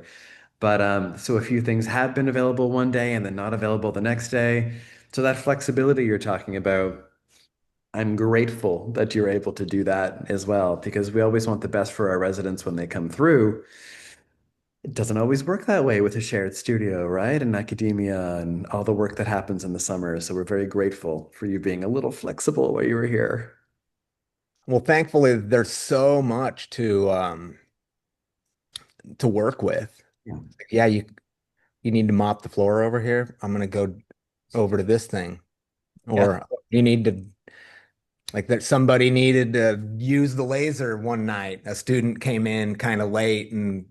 But so a few things have been available one day and then not available the next day. So that flexibility you're talking about, I'm grateful that you're able to do that as well, because we always want the best for our residents when they come through. It doesn't always work that way with a shared studio, right? And academia and all the work that happens in the summer. So we're very grateful for you being a little flexible while you were here. Well, thankfully, there's so much to work with. Yeah. Yeah, you need to mop the floor over here. I'm gonna go over to this thing. Yeah. Or you need to like that somebody needed to use the laser one night. A student came in kind of late and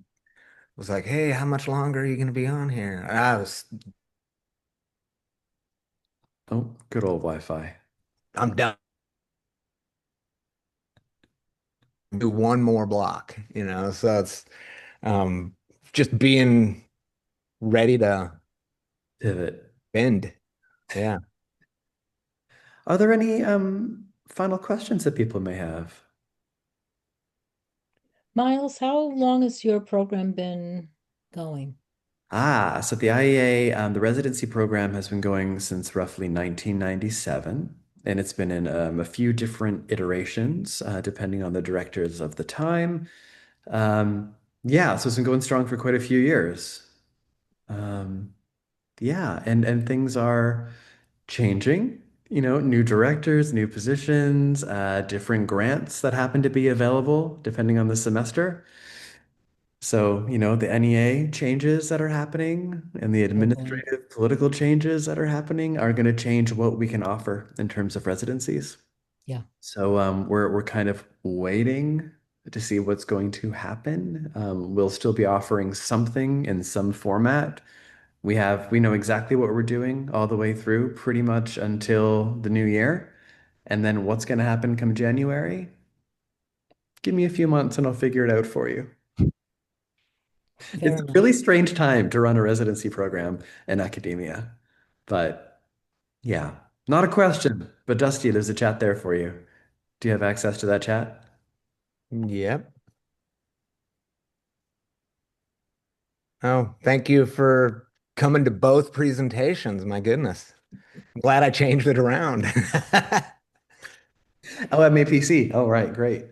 was like, "Hey, how much longer are you going to be on here?" And Oh, good old Wi-Fi. I'm done. Do one more block. So it's um, just being ready to Pivot. bend. Yeah. Are there any final questions that people may have? Miles, how long has your program been going? So the IEA, the residency program has been going since roughly 1997, and it's been in a few different iterations, depending on the directors of the time. Yeah, so it's been going strong for quite a few years. Um, yeah, and things are changing, new directors, new positions, different grants that happen to be available depending on the semester. So, the NEA changes that are happening and the Oh boy. administrative political changes that are happening are going to change what we can offer in terms of residencies. Yeah. So, we're kind of waiting to see what's going to happen. We'll still be offering something in some format. We know exactly what we're doing all the way through pretty much until the new year. And then what's going to happen come January? Give me a few months and I'll figure it out for you. Fair It's a enough. really strange time to run a residency program in academia. But yeah, not a question. But Dusty, there's a chat there for you. Do you have access to that chat? Yep. Oh, thank you for coming to both presentations. My goodness. I'm glad I changed it around. Oh, MAPC. Oh, right. Great.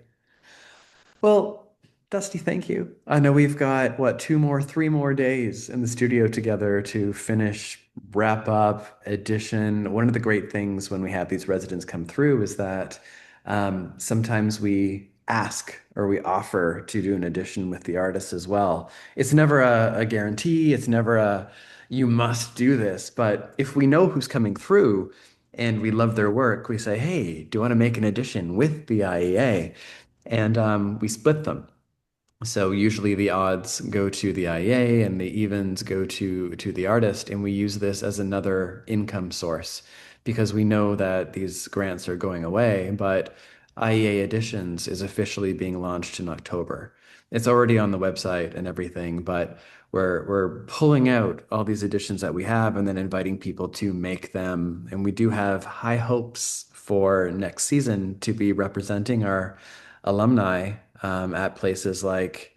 Well, Dusty, thank you. I know we've got, what, 3 more days in the studio together to finish, wrap up, edition. One of the great things when we have these residents come through is that sometimes we ask or we offer to do an edition with the artist as well. It's never a guarantee, it's never a you must do this. But if we know who's coming through and we love their work, we say, hey, do you want to make an edition with the IEA? And we split them. So usually the odds go to the IEA and the evens go to the artist, and we use this as another income source because we know that these grants are going away, but IEA Editions is officially being launched in October. It's already on the website and everything, but we're pulling out all these editions that we have and then inviting people to make them. And we do have high hopes for next season to be representing our alumni at places like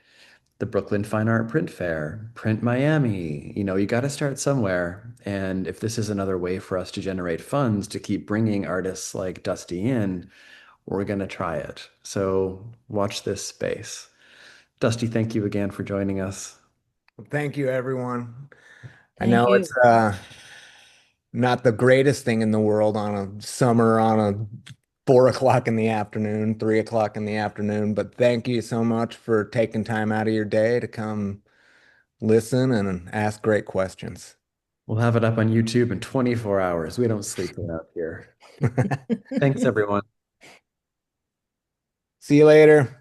the Brooklyn Fine Art Print Fair, Print Miami. You got to start somewhere. And if this is another way for us to generate funds to keep bringing artists like Dusty in, we're going to try it. So watch this space. Dusty, thank you again for joining us. Thank you, everyone. I Thank know you. it's not the greatest thing in the world on a summer on a 4 o'clock in the afternoon, 3 o'clock in the afternoon, but thank you so much for taking time out of your day to come listen and ask great questions. We'll have it up on YouTube in 24 hours. We don't sleep around here. Thanks, everyone. See you later.